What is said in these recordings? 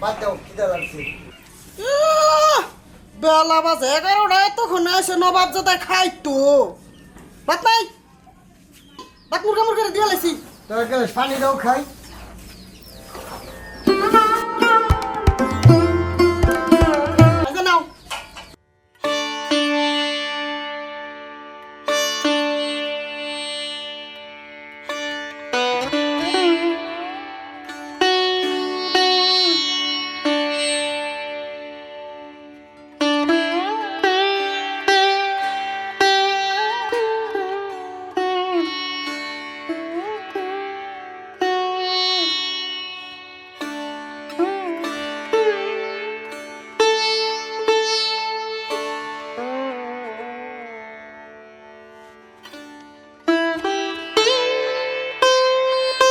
বাদ দাও খিদা লাগছে। বেলা বাজে 11টায় তখন এসে নবাব জাদা খাইতো ভাত নাই ভাত মুরগা মুরগা দিয়ে লাইছি তোর গেলে পানি দাও খাই। আচ্ছা নাও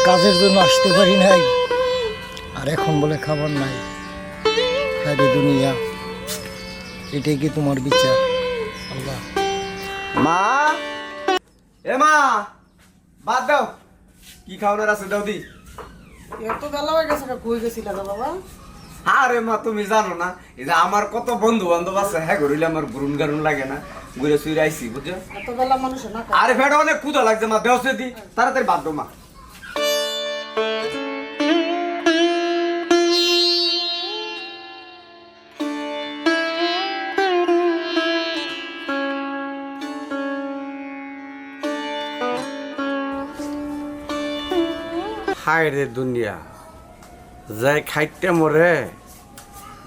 কাজের জন্য আসতে পারি নাই, আর এখন বলে খাবার নাই। হায় রে দুনিয়া, এটাই কি তোমার বিচার আল্লাহ? মা, এ মা, বাদ দাও। কি খাওয়ানোর আছে দাও দি। এত বেলা হয়ে গেছে কই গেছিল বাবা? আরে মা, তুমি জানো না এই যে আমার কত বন্ধু বান্ধব আছে, হ্যাঁ ঘুরিলে আমার গুরুন গারুন লাগে না, ঘুরে শুয়ে আইসি বুঝছো। এত বেলা মানুষ না আরে ফেট অনেক ক্ষুধা লাগছে মা, দেও সে দি তাড়াতাড়ি বাদ দাও মা। হায় রে দুনিয়া, যাই খাইতে মরে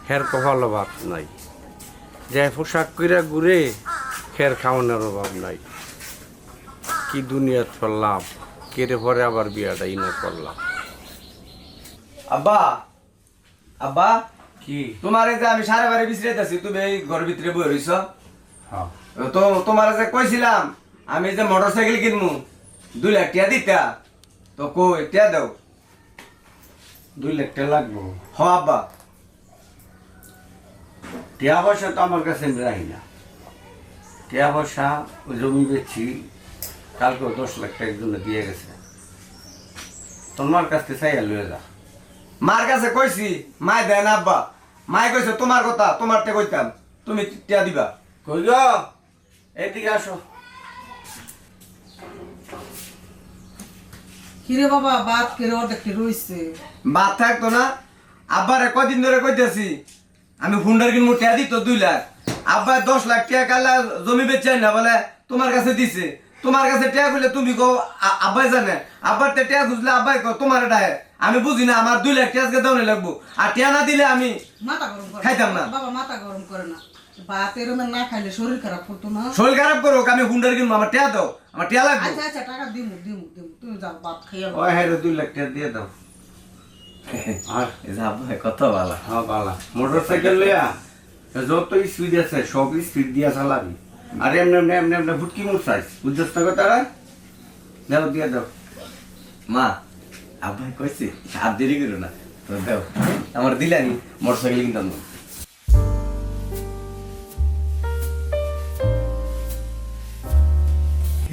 হের কপাল অভাব নাই, যাই পোশাক কইরা ঘুরে খের খাওয়ানোর অভাব নাই। কি দুনিয়াত ফেললাম, কেটে পরে আবার বিয়াটা ইনে করলাম। আব্বা, আব্বা কি তোমার এই যে আমি সারা বাড়ি বিছড়াইতেছি, তুমি এই ঘরের ভিতরে বই রইছ। তো তোমার যে কইছিলাম আমি যে মোটরসাইকেল কিনবো 2 লাখ টাকা দিতা, তো কই টাকা দাও। 2 লাখ টাকা লাগবো। হ আব্বা। টাকা পয়সা তো আমার কাছে রাখি না। টাকা পয়সা ওই জমি বেচছি, কালকে 10 লাখ টাকার জন্য দিয়ে গেছে। তোমার কাছ থেকে চাইয়া লয়ে যা। মার কাছে কইছি, মাই দেয় না আব্বা। মাই কইছে তোমার কথা, তোমার তে কইতাম, তুমি টাকা দিবা। কই গো, এদিকে আসো। কিরে বাবা বাত করে অর্ধেকটি রইছে। বাদ থাকতো না, আব্বারে কদিন ধরে কইতেছি আমি হুন্ডার কিনবো, টাকা দিত 2 লাখ। আব্বা 10 লাখ টাকা কালা জমি বেচাই না বলে তোমার কাছে দিছে। তোমার কাছে টাকা কইলে তুমি কো আব্বাই জানে, আব্বার তে টাকা খুঁজলে আব্বাই কো তোমার ডায়ে। আমি বুঝি না, আমার 2 লাখ টাকা আজকে দাও লাগবো, আর টাকা না দিলে আমি মাথা গরম করে খাইতাম না। বাবা মাথা গরম করে না, ভাত এরমে না খাইলে শরীর খারাপ করতো না। শরীর খারাপ করুক, আমি হুন্ডার কিনবো, আমার টাকা দাও, আমার টাকা লাগবে। আচ্ছা আচ্ছা টাকা দিমু দিমু দিমু, তুমি যাও ভাত খাইয়া ওই হ্যাঁ 2 লাখ টাকা দিয়ে দাও। আর আব্বা কত ভালো। হ্যাঁ বালা মোটরসাইকেল লইয়া যত স্পিড আছে সব স্পিড দিয়া চালাবি। আর এমনি এমনি এমনি এমনি ফুটকি মুসাইস, বুঝছস না কথাটা? দাও দিয়ে দাও। মা, আব্বাই কইছে আর দেরি করো না, তো দাও আমার দিলানি মোটরসাইকেল কিনতাম না।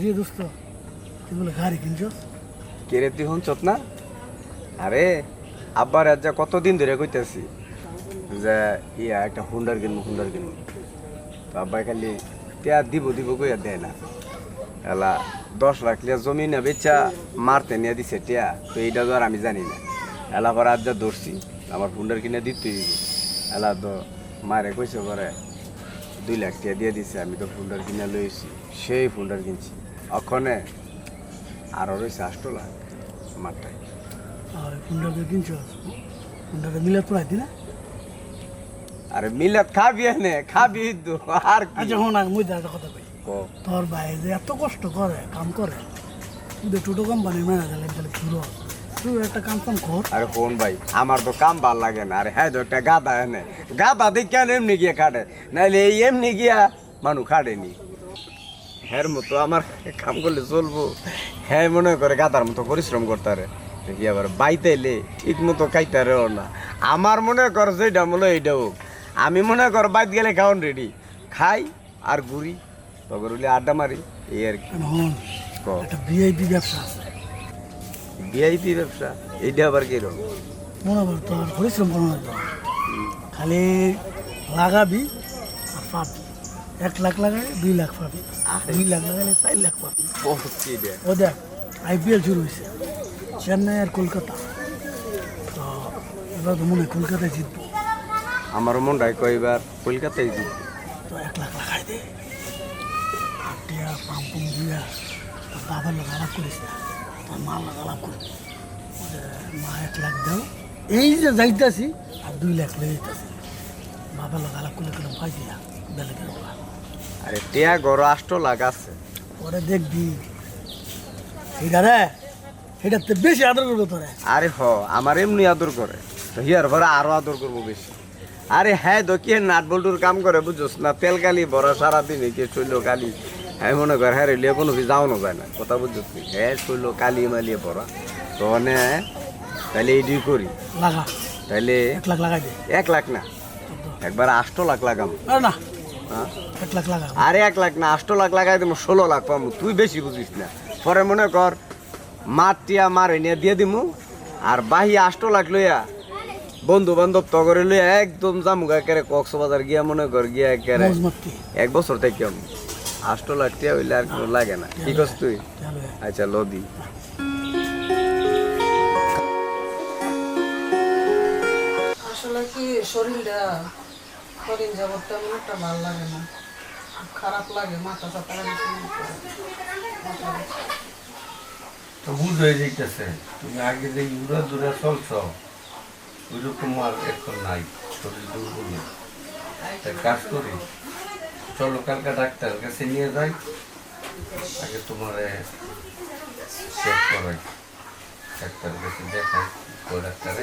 রে দোস্ত, তুই বলে গাড়ি কিনছস? কে রে তুই হুনছত না? আরে আব্বার আজ কতদিন ধরে কইতেছি যে ইয়া একটা হুন্ডার কিনবো, হুন্ডার কিনবো। তো আব্বাই খালি টিয়া দিব দিব কইয়া দেয় না। এলা 10 লাখ লিয়া জমি না বেচা মারতে নিয়ে দিছে টিয়া, তো এইটা তো আর আমি জানি না। এলা পরে আজ ধরছি আমার হুন্ডার কিনে দিতেই। এলা তো মারে কইছে পরে 2 লাখ টাকা দিয়ে দিছে, আমি তো হুন্ডার কিনে লইছি, সেই হুন্ডার কিনছি। ওখানে আরো রয়েছে 8 লাখ মারটাই। আর হুন্ডাকে কিনছস? হুন্ডাকে মিলে তোলাই দি না? আরে মিলাত খাবি এনে খাবি তো আর কি। আচ্ছা হন, মুই একটা কথা কই। কো। তোর ভাই যে এত কষ্ট করে কাম করে, তুই টোটো কোম্পানির ম্যানেজার লাগলে ঘুরো, তুই একটা কাম কাম কর। আরে কোন ভাই, আমার তো কাম ভাল লাগে না। আরে হ্যাঁ তো একটা গাদা এনে, গাদা দিয়ে কেন এমনি গিয়ে কাটে, নাইলে এই এমনি গিয়া মানুষ কাটেনি। হ্যার মতো আমার কাম করলে চলবো? হ্যাঁ মনে করে গাদার মতো পরিশ্রম করতারে, দেখি আবার বাইতে এলে ঠিক মতো খাইতারেও না। আমার মনে কর যেটা মনে এইটা হোক, আমি মনে কর বাইত গেলে খাওয়ান রেডি, খাই আর ঘুরি, তখন হলে আড্ডা মারি, এই আর কি। হন, একটা ভিআইপি ব্যবসা আছে। ভিআইপি ব্যবসা? এইটা আবার কিরকম? মনে কর তোর পরিশ্রম করানো লাগবে, খালি লাগাবি আর পাবি। 1 লাখ লাগাই 2 লাখ পাবি, 2 লাখ লাগালে 4 লাখ পাবি। বলছি রে। ও দেখ IPL শুরু হয়েছে, চেন্নাই আর কলকাতা। তো এবার তো মনে হয় কলকাতায় জিতবো। আমার মনটাই কয়বার কলকাতায় জিতবে। তো 1 লাখ লাগাই দে, টিয়া পাম্পুম দিয়া তোর বাবার লোক আলাপ করিস না, তোর মার লোক আলাপ করবি। মা 1 লাখ দাও, এই যে যাইতাছি আর 2 লাখ লয়ে যাইতাছি। বাবার লোক আলাপ করলে কোনো পাই দিয়া বেলে গেল। আরে টিয়া গরো 8 লাখ আছে। পরে দেখবি এটা রে, এটার তো বেশি আদর করবো তোরে। আরে আমার এমনি আদর করে, তো হিয়ার ভরা আরো আদর করবো বেশি। আরে হ্যাঁ তো কি নাট বল্টুর কাম করে বুঝছস না, তেল কালি ভরা সারাদিন কে চইল কালি। হ্যাঁ মনে কর হ্যাঁ রেলিয়ে কোনো যাওয়ানো যায় না, কথা বুঝছস নি? হ্যাঁ চইল কালি মালিয়ে ভরা। তো মানে তাহলে এইটি করি, লাগা তাইলে 1 লাখ লাগাই দে। 1 লাখ না, একবার 8 লাখ লাগাম। আর না হ্যাঁ 1 লাখ লাগা। আরে 1 লাখ না, 8 লাখ লাগাই দেবো, 16 লাখ পাবো। তুই বেশি বুঝিস না। পরে মনে কর মাটিয়া মারে নিয়ে দিয়ে দিমু, আর বাহি 8 লাখ লইয়া বন্ধু বান্ধব তগরে লইয়া একদম জামুগা একেবারে কক্সবাজার গিয়া মনে কর গিয়া একেবারে মৌজ মারতি 1 বছর থেকে 8 লাখ টিয়া হইলে আর কোনো লাগে না। কি করছ তুই? চলো আচ্ছা লদি। আসলে কি শরীরটা কদিন যাবত তেমন একটা ভালো লাগে না, খুব খারাপ লাগে, মাথা চাপা লাগে। তো বুঝ হয়ে যাইতেছে তুমি আগে যে উড়া দূরে চলছ ওইরকম আর এখন নাই, শরীর দুর্বল। তাই কাজ করি, চলো কালকে ডাক্তার কাছে নিয়ে যাই, আগে তোমার চেক করাই, ডাক্তার কাছে দেখাই। ওই ডাক্তারে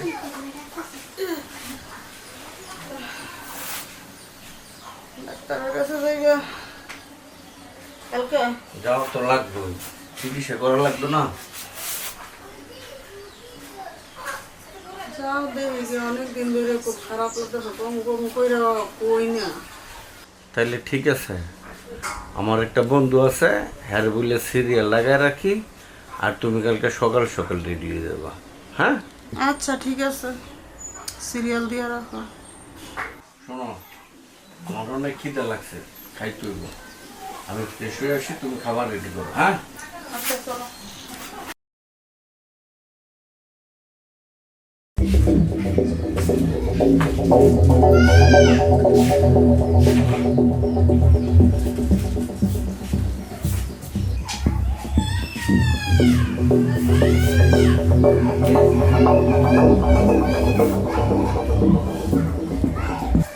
ডাক্তারের কাছে যাইবা কালকে? যাও তো লাগবে, চিকিৎসা করা লাগবে না? যাও দেখি যে অনেকদিন ধরে খুব খারাপ লাগতেছে, কম কম করে কই না। তাইলে ঠিক আছে, আমার একটা বন্ধু আছে, হ্যার বলে সিরিয়াল লাগায় রাখি, আর তুমি কালকে সকাল সকাল রেডি হয়ে যাবা। হ্যাঁ আচ্ছা ঠিক আছে, সিরিয়াল দিয়ে রাখো। শোনো, আমার অনেক খিদে লাগছে, খাইতে হইব। আমি ফ্রেশ হয়ে আসি, তুমি খাবার রেডি করো। হ্যাঁ আচ্ছা চলো।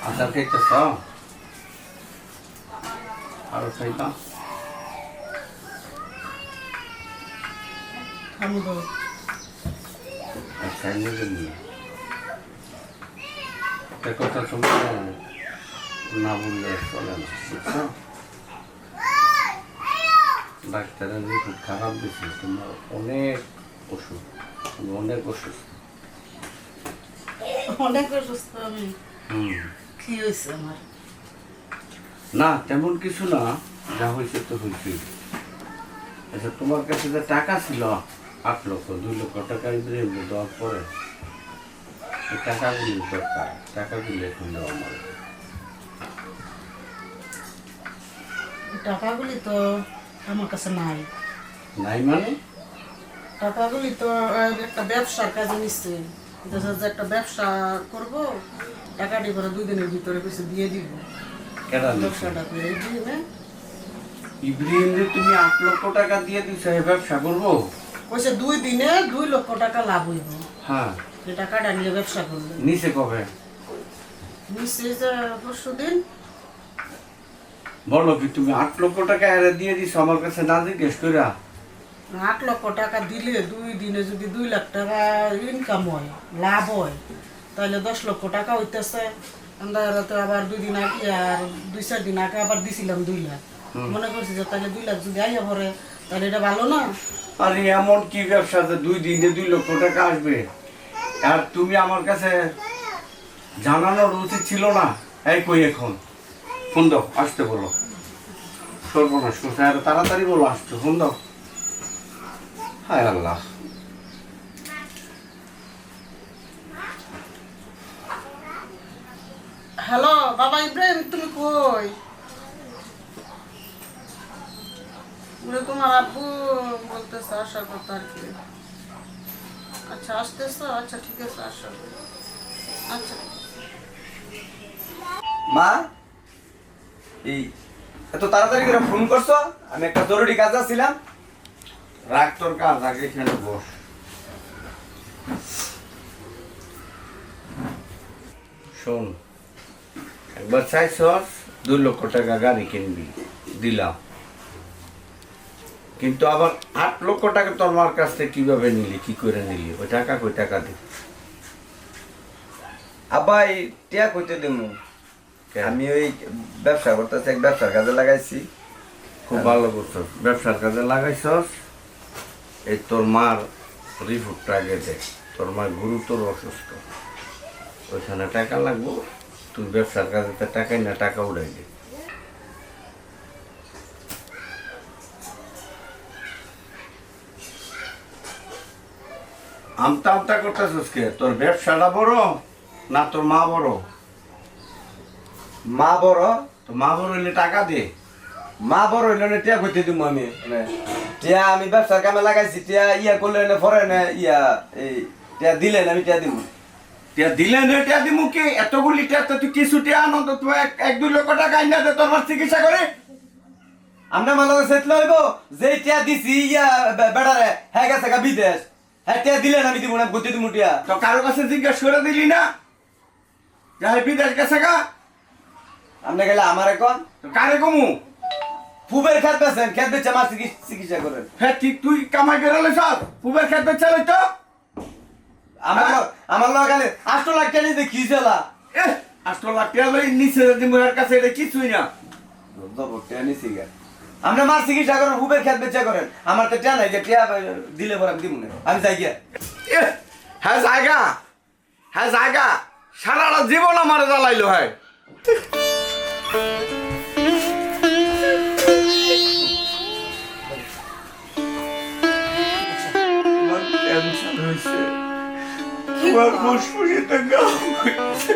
আচার খাইতেছ? আরো খাইবা? আমি তো আচ্ছা নিয়ে নিয়ে একটা কথা তুমি না বললে চলে না, বুঝছো? ডাক্তারের রিপোর্ট খারাপ দিয়েছে, তোমার অনেক ওষুধ, তুমি অনেক ওষুধ। অনেক অসুস্থ আমি। হুম, কি হয়েছে আমার? না তেমন কিছু না, যা হয়েছে তো হয়েছে। আচ্ছা তোমার কাছে যে টাকা ছিল 8 লক্ষ 2 লক্ষ টাকা ইব্রাহিম দেওয়ার পরে, এই টাকাগুলি দরকার, টাকাগুলি এখন দেওয়া আমার। টাকাগুলি তো আমার কাছে নাই। নাই মানে? টাকাগুলি তো একটা ব্যবসার কাজে নিচ্ছে, যে একটা ব্যবসা করবো, টাকাটি করে 2 দিনের ভিতরে কিছু দিয়ে দিব। কেডা দিছে? ব্যবসাটা করে দিয়ে ইব্রাহিম রে তুমি 8 লক্ষ টাকা দিয়ে দিছো এই ব্যবসা করবো? কইছে 2 দিনে 2 লক্ষ টাকা লাভ হইব, হ্যাঁ, এই টাকাটা নিয়ে ব্যবসা করবে। নিচে কবে? নিশ্চয় যে পরশুদিন। বলো কি তুমি 8 লক্ষ টাকা এর দিয়ে দিছো আমার কাছে না জিজ্ঞেস কইরা? 8 লক্ষ টাকা দিলে 2 দিনে যদি 2 লাখ টাকা ইনকাম হয়, লাভ হয়, তাহলে 10 লক্ষ টাকা হইতেছে। আমরা তো আবার 2 দিন আগে আর 2-4 দিন আগে আবার দিছিলাম 2 লাখ। মনে করছি যে তাহলে 2 লাখ যদি আইয়া পড়ে তাহলে এটা ভালো না? আরে এমন কি ব্যবসা যে 2 দিনে 2 লক্ষ টাকা আসবে? আর তুমি আমার কাছে জানানোর উচিত ছিল না? এই কই এখন ফোন দাও, আসতে বলো। সর্বনাশ করছে, আর তাড়াতাড়ি বলো আসতে, ফোন দাও। হায় আল্লাহ, হ্যালো বাবা ইব্রাহিম, তুমি কই? বলে তোমার আব্বু বলতেছে আসার কথা আর কি। আচ্ছা আসতেছো, আচ্ছা ঠিক আছে আসো। আচ্ছা মা, এই এত তাড়াতাড়ি করে ফোন করছো? আমি একটা জরুরি কাজ ছিলাম। রাগ তোর কাজ, আগে এখানে বস। শোন, একবার চাইছস 2 লক্ষ টাকা গাড়ি কিনবি, দিলাম। কিন্তু আবার 8 লক্ষ টাকা তোর মার কাছ থেকে কিভাবে নিলি, কি করে নিলি? ওই টাকা কই টাকা দি? আব্বা এই টিয়া কইতে দিমু। আমি ওই ব্যবসা করতেছি, এক ব্যবসার কাজে লাগাইছি। খুব ভালো করছস, ব্যবসার কাজে লাগাইছস। এই তোর মার রিপোর্টটা আগে দে। তোর মা গুরুতর অসুস্থ, ওইখানে টাকা লাগবো। তুই ব্যবসার কাজে টাকাই না, টাকা উড়াই দে। আমতা আমতা করতেছিস কে? তোর ব্যবসাটা বড় না তোর মা বড়? মা বড়, তো মা বড় হইলে টাকা দে। মা বড় হইলে না টিয়া কইতে দিমু আমি। টিয়া আমি ব্যবসার কামে লাগাইছি, টিয়া ইয়া করলে না পরে না ইয়া এই টিয়া দিলে না আমি টিয়া দিমু। টিয়া দিলে না টিয়া দিমু কি? এতগুলি টিয়া তো তুই কিছু টিয়া আনো তো তুই 1-2 লক্ষ টাকা আইনা দে তোর মার চিকিৎসা করে। আমরা মালা সেটলে হইব যে টিয়া দিছি ইয়া বেড়ারে হ্যাঁ গেছে গা বিদেশ, হ্যাঁ টিয়া দিলে না আমি দিমু না, কইতে দিমু টিয়া। তো কারো কাছে জিজ্ঞেস করে দিলি না যাই বিদেশ গেছে গা? আপনি গেলে আমার এখন তো কারে কমু? ফুবের খেত বেছেন, খেত বেচে আমার চিকিৎসা করেন। হ্যাঁ ঠিক, তুই কামাই করে লে সব পুবের ক্ষেত্রে চালাই তো। আমার লোক গেলে 8 লাখ টাকা নিতে কি চালা? 8 লাখ টাকা লই নিচে যদি মোর কাছে এটা কিছুই না। আমরা মার চিকিৎসা করেন, ফুবের খেত বেচা করেন। আমার তো টিয়া নাই, যে টিয়া দিলে পরে আমি দিব না, আমি যাই গিয়া। হ্যাঁ জায়গা, হ্যাঁ জায়গা, সারাটা জীবন আমার জ্বালাইলো। হ্যাঁ ক্যান্সার হয়েছে, আমার ফুসফুসিতে গাও হয়েছে।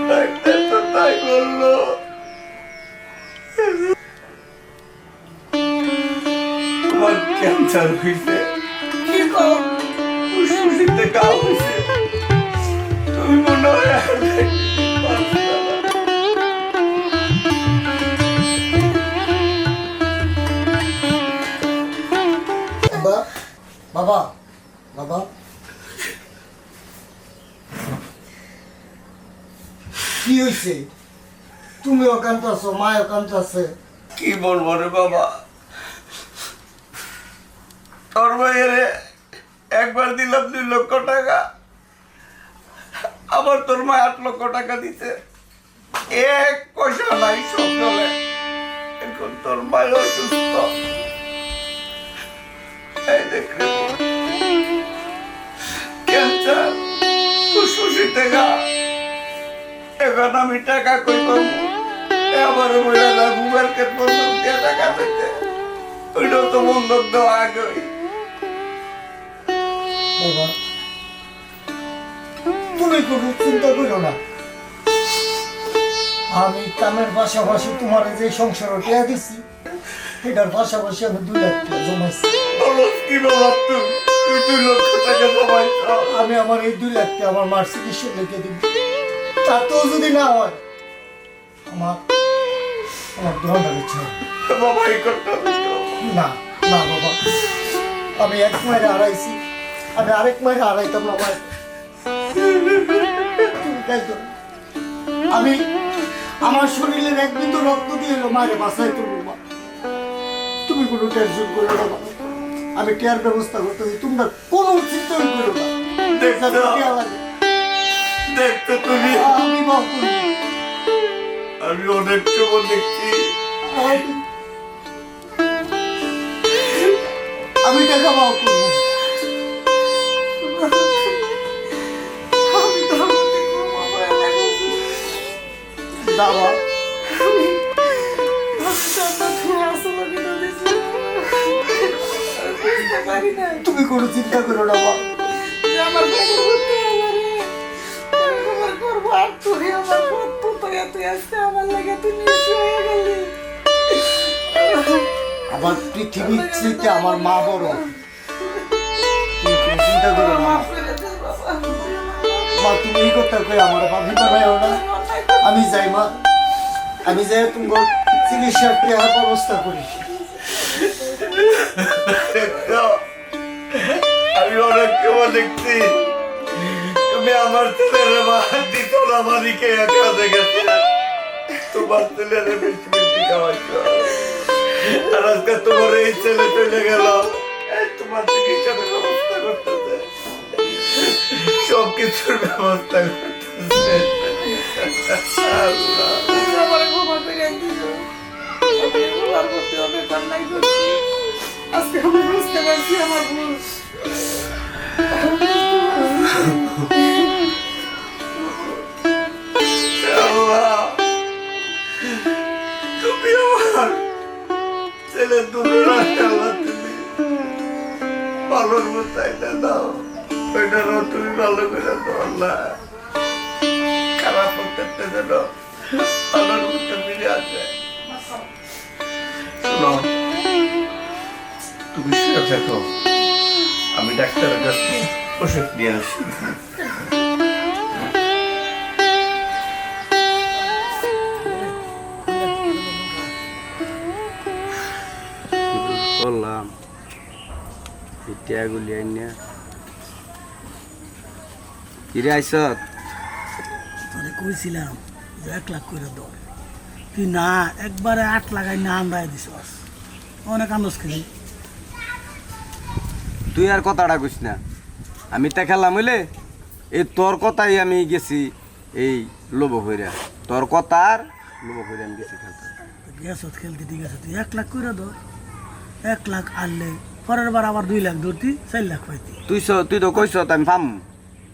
ডাক্তার তো তাই বললো। তোমার ক্যান্সার হয়েছে, ফুসফুসিতে গাও হয়েছে। তুমি মনে হয় আর দেখতে পারছো না। বাবা বাবা বাবা, কি হয়েছে? তুমি অকান্ত আছো, মা অকান্ত আছে। কি বলবো রে বাবা, তোর ভাইয়ের একবার দিলাম 2 লক্ষ টাকা, আবার তোর মা 8 লক্ষ টাকা দিতে, 1 পয়সা নাই সব চলে। এখন তোর মায়ের অসুস্থ, এই দেখ রে বাবা, ক্যান্সার, ফুসফুসিতে গা। এখন আমি টাকা কই পাবো? আবার বইলা না মোবাইল কে বন্ধক দিয়ে টাকা পেতে, ওইটাও তো বন্ধক দেওয়া আগে। বাবা তুমি কোনো চিন্তা করো না, আমি কামের পাশাপাশি তোমার যে সংসার টিয়া দিছি, এটার পাশাপাশি আমি 2 লাখ টাকা জমাইছি। বলস কি বাবা, তুই 2 লক্ষ টাকা জমাইছ? আমি আমার এই 2 লাখ টাকা আমার মার চিকিৎসা লিখে দিব। তাতেও যদি না হয় আমার দোকানটা বেচা বাবা এই করতে হবে তো। না না বাবা, আমি 1 মাইরে হারাইছি, আমি আরেক মাইরে হারাইতাম না ভাই। তুমি তাই তো, আমি আমার শরীরের 1 বিন্দু রক্ত দিয়ে এলো মায়ের বাসায় তুলবো মা। তুমি কোনো টেনশন করো না বাবা, আমি কেয়ার ব্যবস্থা করতেছি, তোমরা কোনো চিন্তাই করো না। দেখছো? দেখতো তুমি, আমি বাপ করি, আমি অনেক সময় দেখছি আমি টাকা বাপ করবো। বাবা তুমি কোনো চিন্তা করো না বাবা, আমার খবর করতে আমারে খবর করবো আর তুই আমার কত তুই আসতে আমার লাগে তুই নিশ্চয় হয়ে গেলি আমার পৃথিবীর চেয়ে আমার মা বড়। তুমি কোনো চিন্তা করো না মাফ করে দে বাবা মা, তুমি এই কথা কই আমার ভাবি বানাইও না। আমি যাই মা, আমি যাই তোমার চিকিৎসার টেহার ব্যবস্থা করি। আমি অনেক কেমন দেখছি তুমি আমার ছেলের মা দিত না মালিকে একা দেখেছি তোমার ছেলের বেশি বেশি খাওয়াইছ আর আজকে তোমার এই ছেলে চলে গেল তোমার চিকিৎসার ব্যবস্থা করতেছে সব কিছুর ব্যবস্থা করতেছে আল্লাহ আমার ক্ষমা করে দিল আমি ক্ষমার করতে হবে কান্নাই করছি আজকে আমি বুঝতে পারছি আমার ভুল আল্লাহ তুমি আমার ছেলে দুটো আল্লাহ তুমি ভালোর মতাইতে দাও ওইটারও তুমি ভালো করে দাও আল্লাহ খারাপ করতে যেন ভালোর মতো মিলে আসে শোনো তুমি শুয়ে থাকো আমি ডাক্তারের কাছে ওষুধ নিয়ে আসি বললাম টিয়াগুলি আইনা কিরে আইসত তোরে কইছিলাম যে 1 লাখ করে দাও, তুই না একবারে 8 লাগাই না আন্দায় দিছস। অনেক আন্দাজ খেলি তুই আর কথাটা কইস না, আমি তা খেলাম হইলে এই তোর কথাই আমি গেছি এই লোভ হইরা, তোর কথার লোভ হইরা আমি গেছি খেলতে। গেছত খেলতে, ঠিক আছে তুই 1 লাখ করে দাও। 1 লাখ আনলে পরের বার আবার 2 লাখ ধরতি, 4 লাখ পাইতি। তুই তো কইস আমি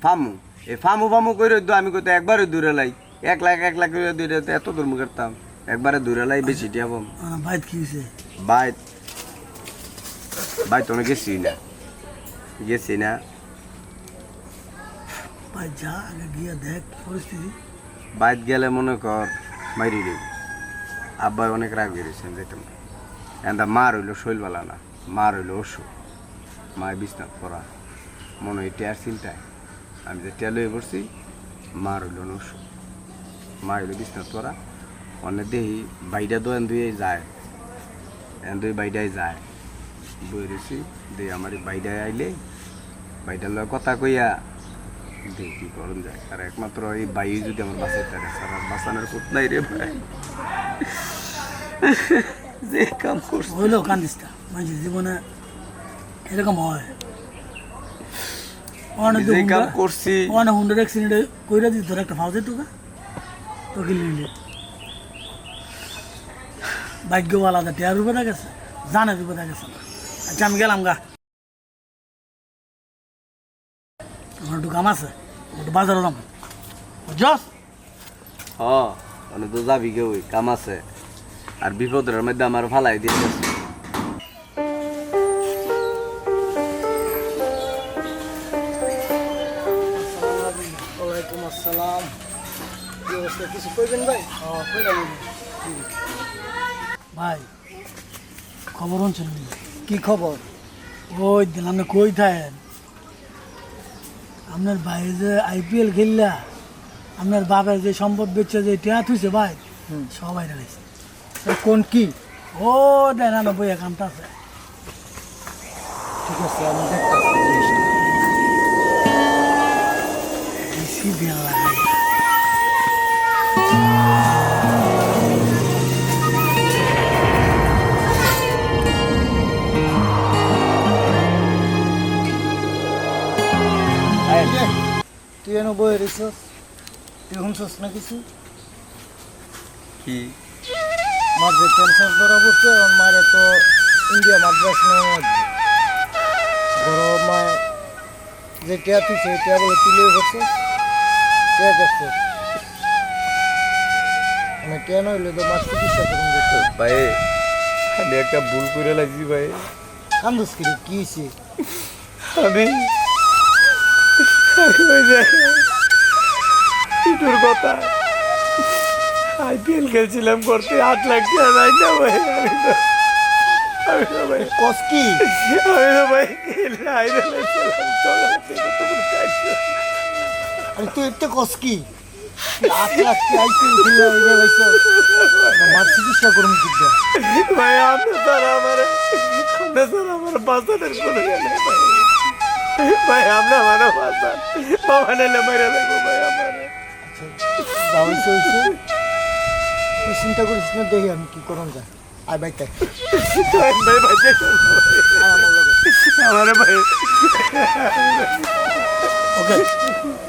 ফামু এই ফামু করে আমি কইতে একবারে দূরে লাই 1 লাখ করে দূরে এত দূর মুখ করতাম, একবারে দূরে লাই বেশি টিয়া পাম। বাইত কি হয়েছে? বাইত তো গেছি না ভাই যা আগে গিয়ে দেখ পরিস্থিতি। বাইত গেলে মনে কর মাইরি দেব। আব্বাই অনেক রাগ বেরিয়েছেন যেতাম না, এন্দা মার হইলো শৈলবালা না, মার হইলো অসুখ, মায়ের বিছনাথ পড়া মনে হয় টেয়ার চিন্তায় আমি যে টেয়া লয়ে পড়ছি, মার হইলো অসুখ, মা হইলো বিছনাথ পড়া। অনেক দেখি বাইটা তো এন্দুয়ে যায়, এন্দুই বাইটাই যায় বই রয়েছি দিয়ে আমার বাইটায় আইলে বাইটার লয় কথা কইয়া দেখি কি করুন যায়। আর একমাত্র এই বাই যদি আমার বাসায় থাকে সারা বাসানোর কোথ নাই রে ভাই। যে কাম করছে হইলেও কান্দিসটা, মানুষের জীবনে এরকম হয়। যে কাম করছি অনেক হুন্ডার অ্যাক্সিডেন্টে কইরা দিত, তোর একটা ফাউজে টুকা তো কিনলে ভাগ্য আলাদা, টেয়ার রূপে দেখেছে, জানের রূপে দেখেছে না। আচ্ছা আমি গেলাম গা, আমার একটু কাম আছে, একটু বাজারে যাম বুঝছস। মানে তো যাবি কেউ কাম আছে, আর বিপদের মধ্যে আমার ফালাই দিয়ে গেছে। ওয়ালাইকুম আসসালাম। কি অবস্থা, কিছু কইবেন ভাই? ভাই খবর শুনছেন? কি খবর? ওই দিন আপনি কই থাকেন? আপনার ভাই যে IPL খেললা, আপনার বাবার যে সম্পদ বেচে যে টিয়া থুইছে ভাই, সবাই রাখছে। কোন কি? ও দেন না বই একান্ত আছে। ঠিক আছে আমি দেখতেছি দেওয়া লাগে। তুই এনে বই রেছিস, তুই শুনছিস না কিছু? কি মার যে ক্যান্সার ধরা পড়ছে, ওর মারে তো ইন্ডিয়া মাদ্রাস নেওয়া বড় মায় যে টিয়া তুইছে টিয়া বলে তুলে পড়ছে, টিয়া দেখছে মানে টিয়া নইলে তো মাছ চিকিৎসা করুন দেখতে। ভাই আমি একটা ভুল করে লাগছি ভাই। কান্দুস কি হয়েছে? আমি ওই যে টিটুর কথা IPL খেলছিলাম করতে 8 লাখ টাকা নাই না ভাই আমি তো ভাই কস কি আমি তো ভাই হাইরে লাগছিলাম সকাল থেকে তো আরে তুই একটা কস কি 8 লাখ কি আইপিএল খেলা হয়ে গেছে মার চিকিৎসা করুন কিডা ভাই আপনি স্যার আমার বাচ্চাদের কোনো ইয়ে নেই ভাই আমরা মানে বাচ্চা বাবা নেলে মেরে লাগবো ভাই আমার হইছে তুই চিন্তা করিস না দেখি আমি কি করুন যা আয় বাইতে ভাই ভাই আমার লগে আমার ভাই ওকে